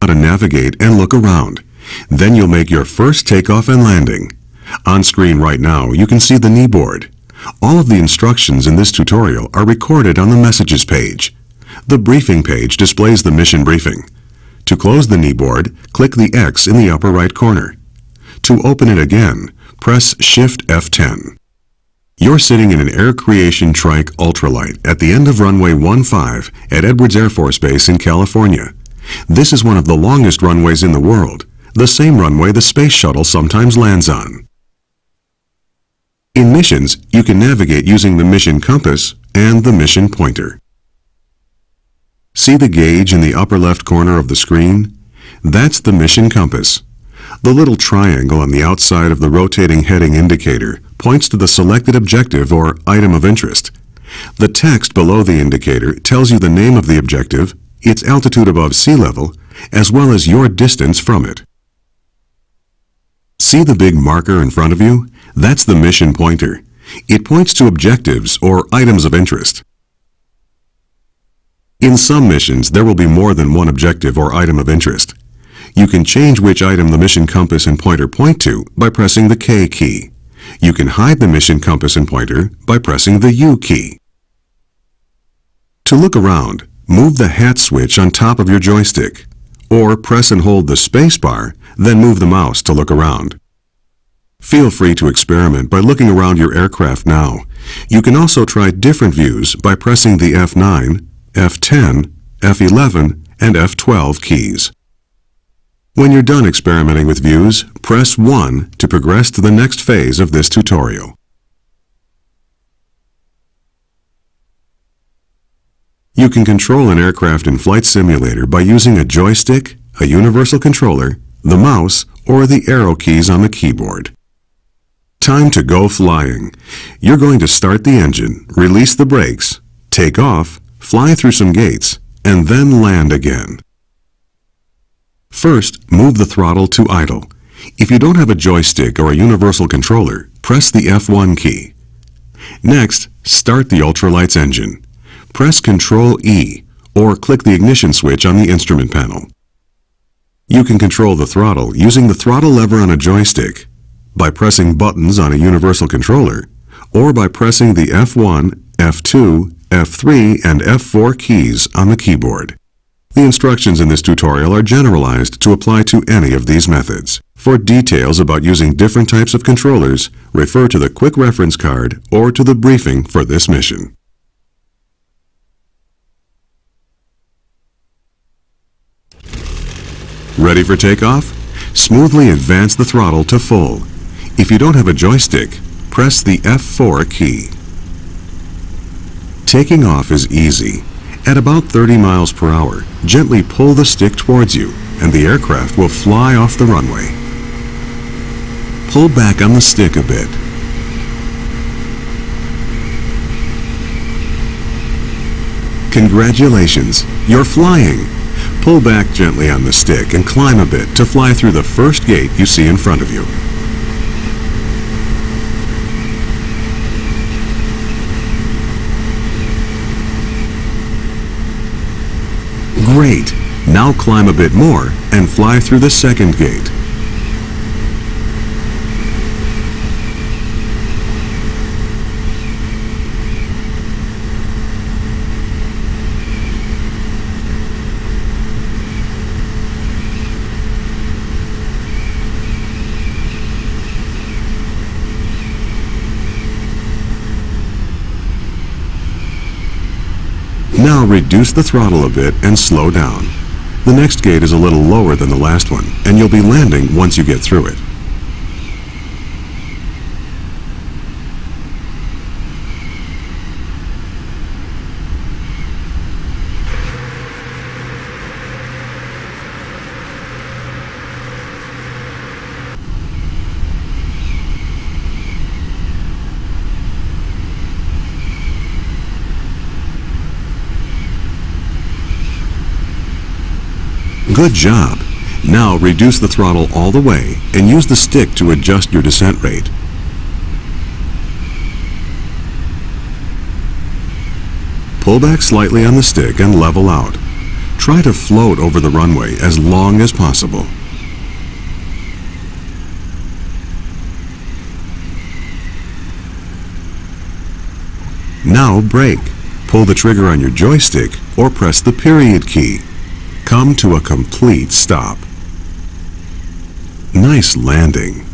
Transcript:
how to navigate and look around. Then you'll make your first takeoff and landing. On screen right now, you can see the knee board. All of the instructions in this tutorial are recorded on the Messages page. The Briefing page displays the mission briefing. To close the knee board, click the X in the upper right corner. To open it again, press Shift F10. You're sitting in an Air Creation Trike Ultralight at the end of runway 15 at Edwards Air Force Base in California. This is one of the longest runways in the world, the same runway the Space Shuttle sometimes lands on. In missions, you can navigate using the mission compass and the mission pointer. See the gauge in the upper left corner of the screen? That's the mission compass. The little triangle on the outside of the rotating heading indicator points to the selected objective or item of interest. The text below the indicator tells you the name of the objective, its altitude above sea level, as well as your distance from it. See the big marker in front of you? That's the mission pointer. It points to objectives or items of interest. In some missions, there will be more than one objective or item of interest. You can change which item the mission compass and pointer point to by pressing the K key. You can hide the mission compass and pointer by pressing the U key. To look around, move the hat switch on top of your joystick, or press and hold the space bar, then move the mouse to look around. Feel free to experiment by looking around your aircraft now. You can also try different views by pressing the F9, F10, F11, and F12 keys. When you're done experimenting with views, press 1 to progress to the next phase of this tutorial. You can control an aircraft in Flight Simulator by using a joystick, a universal controller, the mouse, or the arrow keys on the keyboard. Time to go flying. You're going to start the engine, release the brakes, take off, fly through some gates, and then land again. First, move the throttle to idle. If you don't have a joystick or a universal controller, press the F1 key. Next, start the ultralight's engine. Press Ctrl E or click the ignition switch on the instrument panel. You can control the throttle using the throttle lever on a joystick, by pressing buttons on a universal controller, or by pressing the F1, F2, F3, and F4 keys on the keyboard. The instructions in this tutorial are generalized to apply to any of these methods. For details about using different types of controllers, refer to the quick reference card or to the briefing for this mission. Ready for takeoff? Smoothly advance the throttle to full. If you don't have a joystick, press the F4 key. Taking off is easy. At about 30 miles per hour, gently pull the stick towards you, and the aircraft will fly off the runway. Pull back on the stick a bit. Congratulations, you're flying! Pull back gently on the stick and climb a bit to fly through the first gate you see in front of you. Great! Now climb a bit more and fly through the second gate. Now reduce the throttle a bit and slow down. The next gate is a little lower than the last one, and you'll be landing once you get through it. Good job! Now reduce the throttle all the way and use the stick to adjust your descent rate. Pull back slightly on the stick and level out. Try Try to float over the runway as long as possible. Now brake. Pull the trigger on your joystick or press the period key. Come to a complete stop. Nice landing.